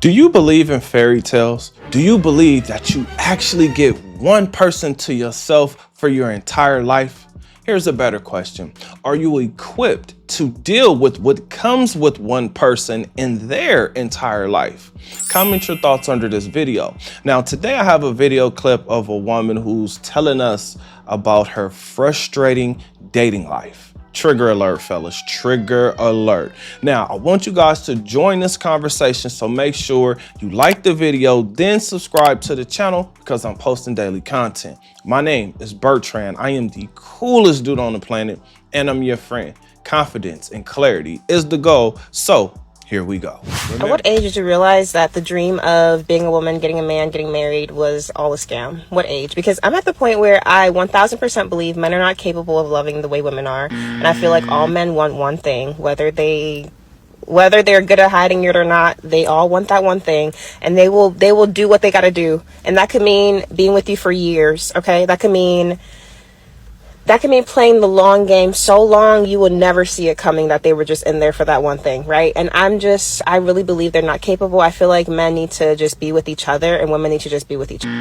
Do you believe in fairy tales? Do you believe that you actually get one person to yourself for your entire life? Here's a better question. Are you equipped to deal with what comes with one person in their entire life? Comment your thoughts under this video. Now, today I have a video clip of a woman who's telling us about her frustrating dating life. Trigger alert, fellas, trigger alert. Now, I want you guys to join this conversation, so make sure you like the video, then subscribe to the channel because I'm posting daily content. My name is Bertrand. I am the coolest dude on the planet, and I'm your friend. Confidence and clarity is the goal, so here we go. At what age did you realize that the dream of being a woman, getting a man, getting married was all a scam? What age? Because I'm at the point where I 1000% believe men are not capable of loving the way women are. And I feel like all men want one thing, whether they're good at hiding it or not, they all want that one thing, and they will do what they got to do. And that could mean being with you for years, okay? That could mean playing the long game so long you will never see it coming, that they were just in there for that one thing, right? And I really believe they're not capable. I feel like men need to just be with each other and women need to just be with each other.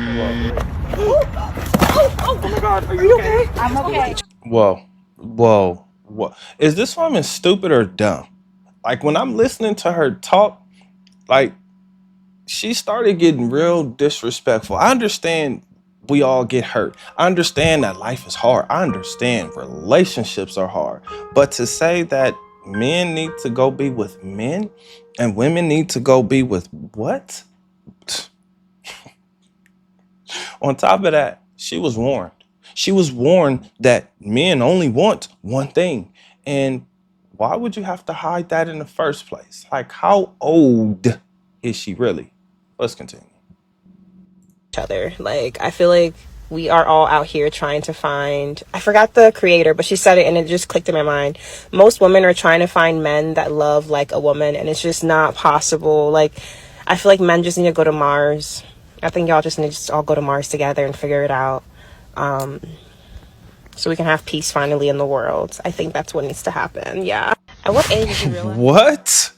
Oh my God, are you okay? I'm okay. Whoa. Is this woman stupid or dumb? Like, when I'm listening to her talk, like, she started getting real disrespectful. I understand we all get hurt. I understand that life is hard. I understand relationships are hard. But to say that men need to go be with men and women need to go be with what? On top of that, she was warned. She was warned that men only want one thing. And why would you have to hide that in the first place? Like, how old is she really? Let's continue. Other. Like, I feel like we are all out here trying to find, I forgot the creator, but she said it and it just clicked in my mind. Most women are trying to find men that love like a woman, and it's just not possible. Like, I feel like men just need to go to Mars. I think y'all just need to just all go to Mars together and figure it out. So we can have peace finally in the world. I think that's what needs to happen. Yeah. At what age did you realize? What?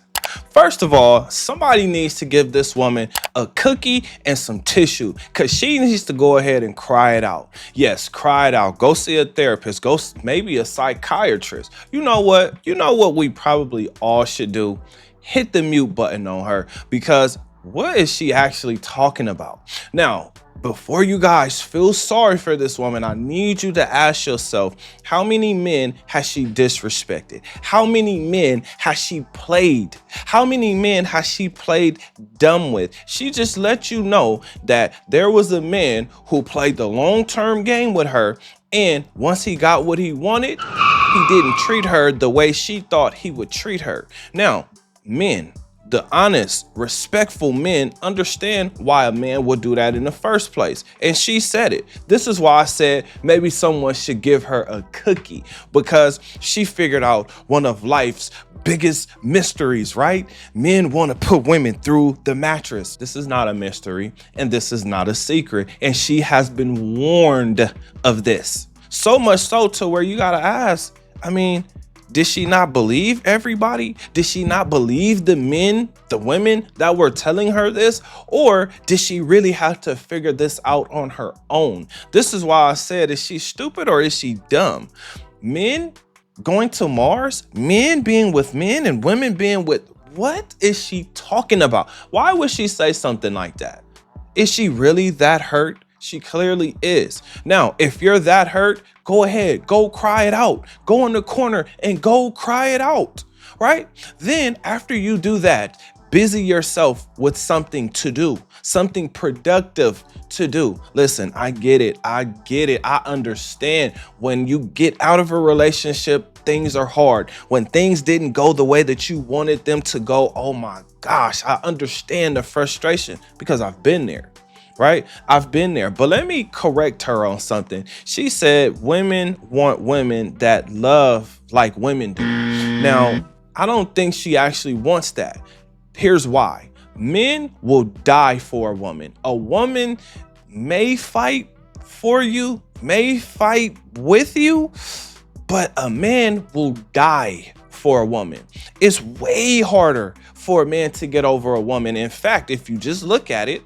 First of all, somebody needs to give this woman a cookie and some tissue, because she needs to go ahead and cry it out. Yes, cry it out. Go see a therapist. Go maybe a psychiatrist. You know what? You know what we probably all should do? Hit the mute button on her, because what is she actually talking about? Now, before you guys feel sorry for this woman, I need you to ask yourself, how many men has she disrespected? How many men has she played? How many men has she played dumb with? She just let you know that there was a man who played the long-term game with her, and once he got what he wanted, he didn't treat her the way she thought he would treat her. Now, men, the honest, respectful men understand why a man would do that in the first place. And she said it. This is why I said maybe someone should give her a cookie, because she figured out one of life's biggest mysteries, right? Men want to put women through the mattress. This is not a mystery, and this is not a secret. And she has been warned of this. So much so to where you gotta ask, I mean, did she not believe everybody? Did she not believe the men, the women that were telling her this? Or did she really have to figure this out on her own? This is why I said, is she stupid or is she dumb? Men going to Mars, men being with men and women being with, what is she talking about? Why would she say something like that? Is she really that hurt? She clearly is. Now, if you're that hurt, go ahead, go cry it out. Go in the corner and go cry it out, right? Then after you do that, busy yourself with something to do, something productive to do. Listen, I get it. I understand when you get out of a relationship, things are hard. When things didn't go the way that you wanted them to go, oh my gosh, I understand the frustration because I've been there. Right? I've been there. But let me correct her on something. She said women want women that love like women do. Now, I don't think she actually wants that. Here's why. Men will die for a woman. A woman may fight for you, may fight with you, but a man will die for a woman. It's way harder for a man to get over a woman. In fact, if you just look at it,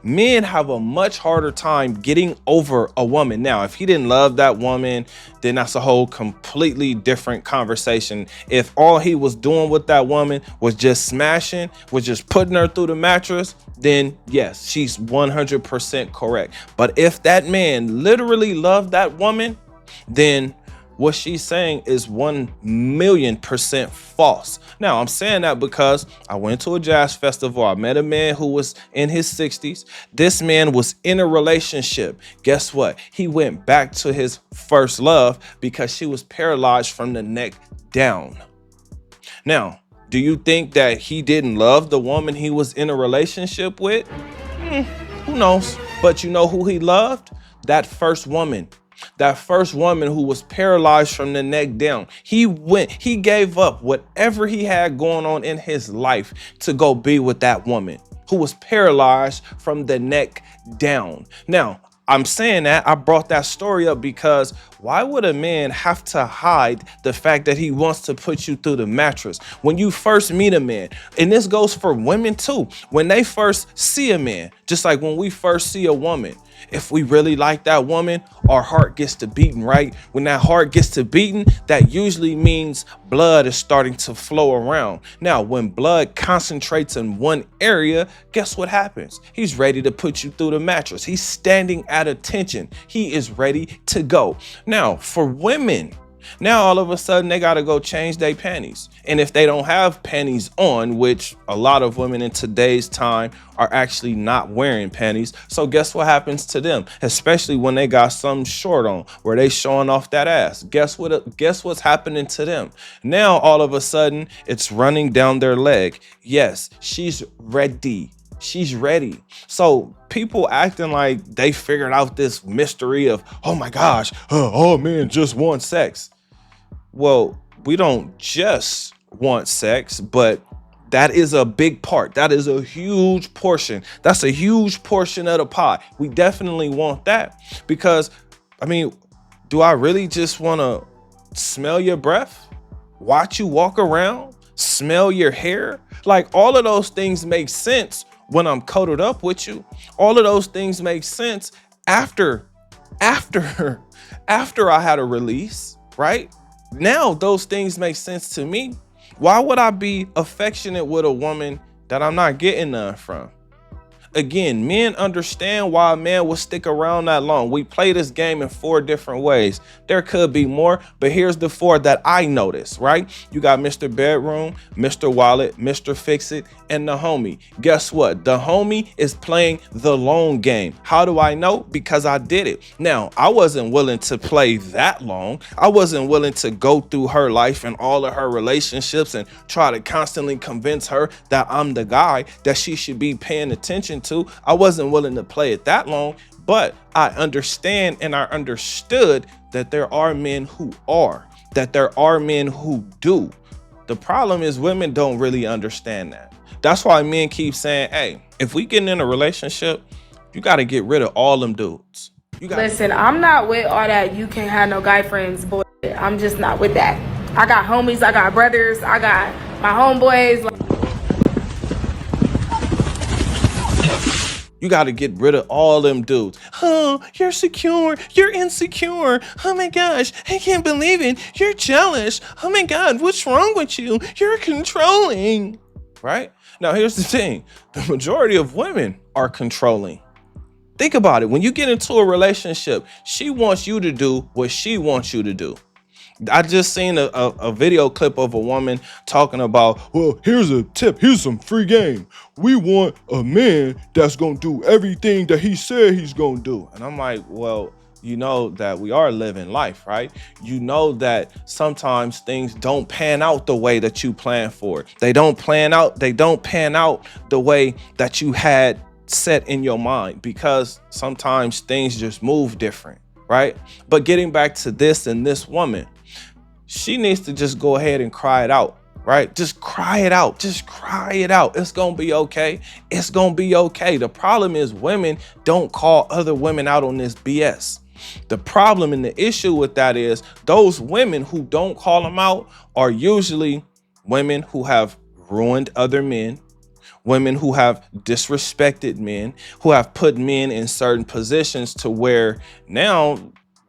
men have a much harder time getting over a woman. Now, if he didn't love that woman, then that's a whole completely different conversation. If all he was doing with that woman was just smashing, was just putting her through the mattress, then yes, she's 100% correct. But if that man literally loved that woman, then what she's saying is 1,000,000% false. Now, I'm saying that because I went to a jazz festival. I met a man who was in his 60s. This man was in a relationship. Guess what? He went back to his first love because she was paralyzed from the neck down. Now, do you think that he didn't love the woman he was in a relationship with? Who knows? But you know who he loved? That first woman. That first woman who was paralyzed from the neck down. He gave up whatever he had going on in his life to go be with that woman who was paralyzed from the neck down. Now, I'm saying that I brought that story up because why would a man have to hide the fact that he wants to put you through the mattress? When you first meet a man, and this goes for women too, when they first see a man, just like when we first see a woman, if we really like that woman, our heart gets to beating, right? When that heart gets to beating, that usually means blood is starting to flow around. Now, when blood concentrates in one area, guess what happens? He's ready to put you through the mattress. He's standing at attention. He is ready to go. Now, for women, now all of a sudden they got to go change their panties. And if they don't have panties on, which a lot of women in today's time are actually not wearing panties. So guess what happens to them? Especially when they got something short on where they showing off that ass. Guess what's happening to them? Now all of a sudden it's running down their leg. Yes, she's ready. She's ready. So people acting like they figured out this mystery of, oh my gosh, all men just want sex. Well, we don't just want sex, but that is a big part. That is a huge portion. That's a huge portion of the pie. We definitely want that because, I mean, do I really just want to smell your breath? Watch you walk around? Smell your hair? Like all of those things make sense when I'm coated up with you. All of those things make sense after I had a release, right? Now those things make sense to me. Why would I be affectionate with a woman that I'm not getting none from? Again, men understand why a man will stick around that long. We play this game in 4 different ways. There could be more, but here's the 4 that I notice, right? You got Mr. Bedroom, Mr. Wallet, Mr. Fix It, and the homie. Guess what? The homie is playing the long game. How do I know? Because I did it. Now, I wasn't willing to play that long. I wasn't willing to go through her life and all of her relationships and try to constantly convince her that I'm the guy that she should be paying attention to. I wasn't willing to play it that long, but I understand and I understood that there are men who are, that there are men who do. The problem is women don't really understand that. That's why men keep saying, hey, if we get in a relationship, you got to get rid of all them dudes. Listen, I'm not with all that you can't have no guy friends, boy. I'm just not with that. I got homies, I got brothers, I got my homeboys. You got to get rid of all them dudes. Oh, you're secure. You're insecure. Oh my gosh, I can't believe it. You're jealous. Oh my God, what's wrong with you? You're controlling. Right? Now, here's the thing. The majority of women are controlling. Think about it. When you get into a relationship, she wants you to do what she wants you to do. I just seen a video clip of a woman talking about, well, here's a tip. Here's some free game. We want a man that's going to do everything that he said he's going to do. And I'm like, well, you know that we are living life, right? You know that sometimes things don't pan out the way that you plan for. They don't pan out the way that you had set in your mind because sometimes things just move different, right? But getting back to this and this woman, she needs to just go ahead and cry it out, right? Just cry it out. Just cry it out. It's going to be okay. It's going to be okay. The problem is women don't call other women out on this BS. The problem and the issue with that is those women who don't call them out are usually women who have ruined other men, women who have disrespected men, who have put men in certain positions to where now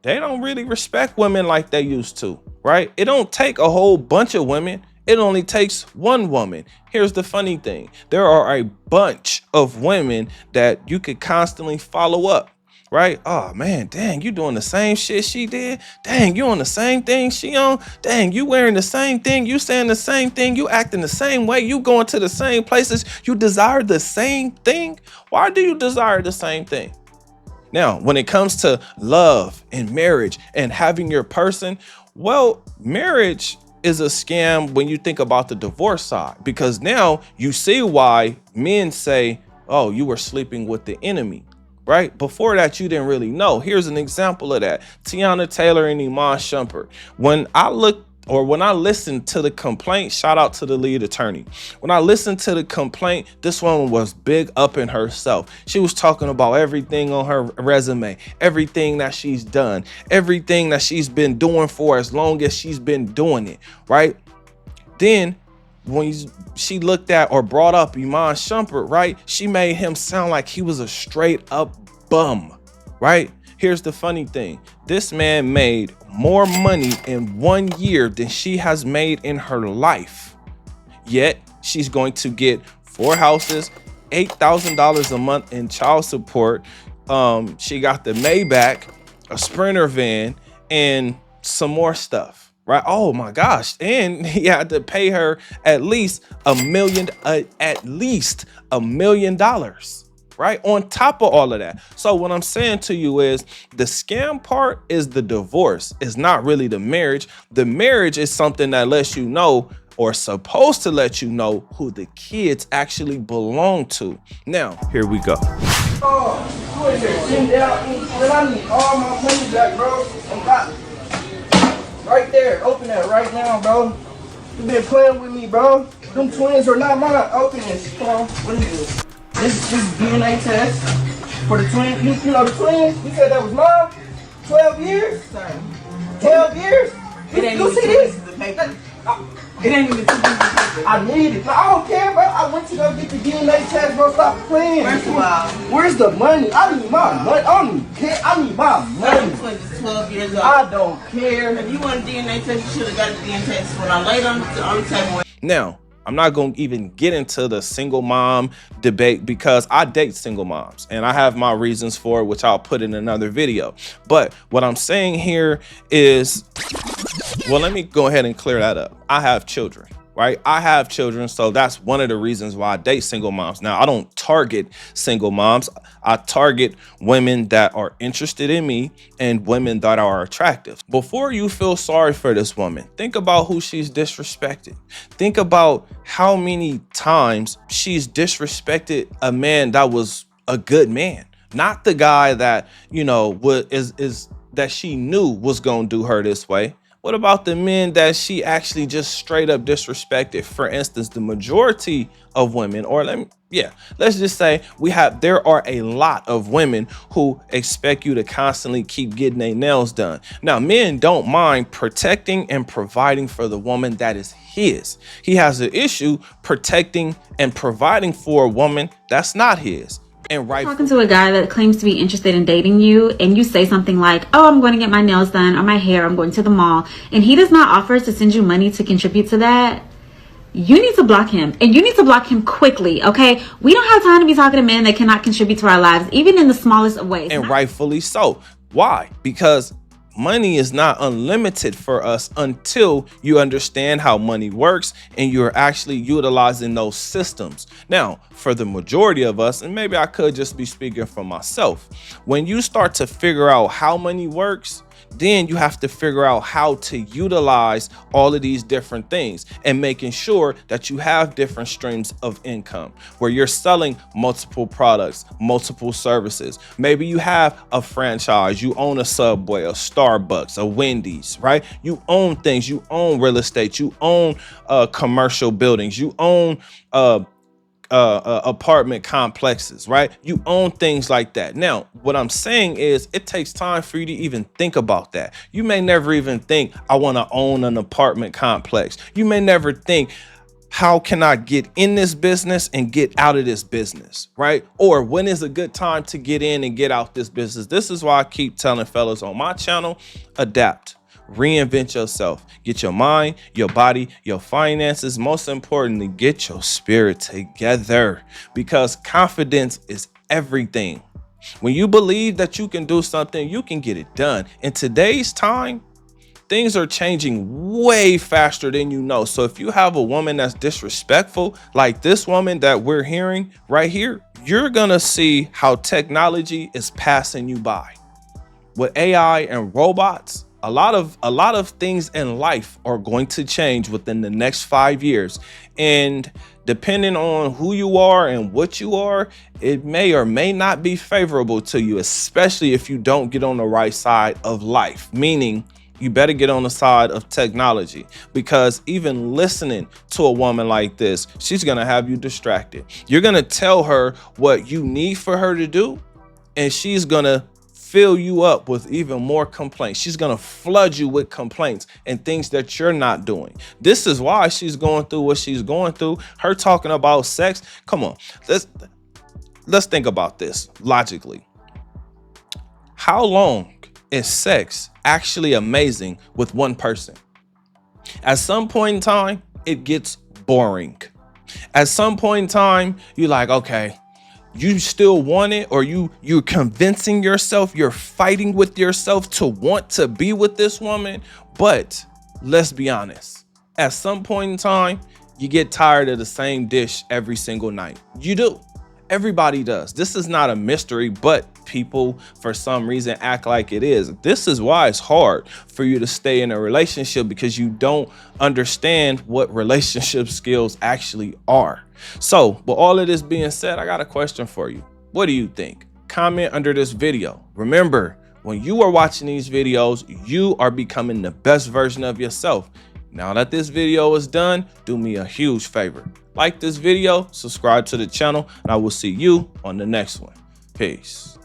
they don't really respect women like they used to, right? It don't take a whole bunch of women. It only takes one woman. Here's the funny thing. There are a bunch of women that you could constantly follow up, right? Oh man, dang, you doing the same shit she did. Dang, you on the same thing she on. Dang, you wearing the same thing. You saying the same thing. You acting the same way. You going to the same places. You desire the same thing. Why do you desire the same thing? Now, when it comes to love and marriage and having your person, well, marriage is a scam when you think about the divorce side, because now you see why men say, oh, you were sleeping with the enemy, right? Before that, you didn't really know. Here's an example of that. Tiana Taylor and Iman Shumpert. When I listened to the complaint, shout out to the lead attorney. When I listened to the complaint, this woman was big up in herself. She was talking about everything on her resume, everything that she's done, everything that she's been doing for as long as she's been doing it, right? Then when she looked at or brought up Iman Shumpert, right? She made him sound like he was a straight up bum, right? Here's the funny thing. This man made more money in 1 year than she has made in her life. Yet she's going to get 4 houses, $8,000 a month in child support. She got the Maybach, a Sprinter van, and some more stuff, right? Oh my gosh. And he had to pay her at least $1 million, right? On top of all of that. So what I'm saying to you is the scam part is the divorce. It's not really the marriage. The marriage is something that lets you know, or supposed to let you know, who the kids actually belong to. Now, here we go. Oh, you in there sitting down, and I need all my money back, bro. I'm not right there. Open that right now, bro. You been playing with me, bro. Them twins are not mine. Open this. Come on. What is this? This is DNA test for the twins. You know the twins? You said that was mine? 12 years? 12 years? You see this? It ain't even 2 pieces of paper. I need it. I don't care, bro. I went to go get the DNA test, bro. Stop playing. First of all, Where's the money? I need my money. I don't even care. I need my money. this was just 12 years old. I don't care. If you want a DNA test, you should have got a DNA test when I laid on the table. Now, I'm not going to even get into the single mom debate because I date single moms and I have my reasons for it, which I'll put in another video. But what I'm saying here is, well, let me go ahead and clear that up. I have children, right? I have children. So that's one of the reasons why I date single moms. Now, I don't target single moms. I target women that are interested in me and women that are attractive. Before you feel sorry for this woman, think about who she's disrespected. Think about how many times she's disrespected a man that was a good man, not the guy that, you know, that she knew was going to do her this way. What about the men that she actually just straight up disrespected? For instance, the majority of women, or let's just say there are a lot of women who expect you to constantly keep getting their nails done. Now, men don't mind protecting and providing for the woman that is his. He has an issue protecting and providing for a woman that's not his. And right, talking to a guy that claims to be interested in dating you, and you say something like, oh, I'm going to get my nails done or my hair, I'm going to the mall, and he does not offer to send you money to contribute to that, you need to block him, and you need to block him quickly, okay? We don't have time to be talking to men that cannot contribute to our lives, even in the smallest of ways. And rightfully so. Why? Because money is not unlimited for us until you understand how money works and you're actually utilizing those systems. Now, for the majority of us, and maybe I could just be speaking for myself, when you start to figure out how money works, then you have to figure out how to utilize all of these different things and making sure that you have different streams of income where you're selling multiple products, multiple services. Maybe you have a franchise, you own a Subway, a Starbucks, a Wendy's, right? You own things, you own real estate, you own commercial buildings, you own apartment complexes, right? You own things like that. Now, what I'm saying is it takes time for you to even think about that. You may never even think, I want to own an apartment complex. You may never think, how can I get in this business and get out of this business, right? Or when is a good time to get in and get out this business? This is why I keep telling fellas on my channel, adapt, reinvent yourself, get your mind, your body, your finances. Most importantly, get your spirit together, because confidence is everything. When you believe that you can do something, you can get it done. In today's time, things are changing way faster than you know. So if you have a woman that's disrespectful, like this woman that we're hearing right here, you're gonna see how technology is passing you by. With AI and robots, a lot of things in life are going to change within the next 5 years. And depending on who you are and what you are, it may or may not be favorable to you, especially if you don't get on the right side of life, meaning you better get on the side of technology, because even listening to a woman like this, she's going to have you distracted. You're going to tell her what you need for her to do, and she's going to fill you up with even more complaints. She's going to flood you with complaints and things that you're not doing. This is why she's going through what she's going through. Her talking about sex. Come on, let's think about this logically. How long is sex actually amazing with one person? At some point in time, it gets boring. At some point in time, you're like, okay, you still want it, or you're convincing yourself, you're fighting with yourself to want to be with this woman. But let's be honest, at some point in time, you get tired of the same dish every single night. You do. Everybody does. This is not a mystery, but people for some reason act like it is. This is why it's hard for you to stay in a relationship, because you don't understand what relationship skills actually are. So with all of this being said, I got a question for you. What do you think? Comment under this video. Remember, when you are watching these videos, you are becoming the best version of yourself. Now that this video is done, do me a huge favor. Like this video, subscribe to the channel, and I will see you on the next one. Peace.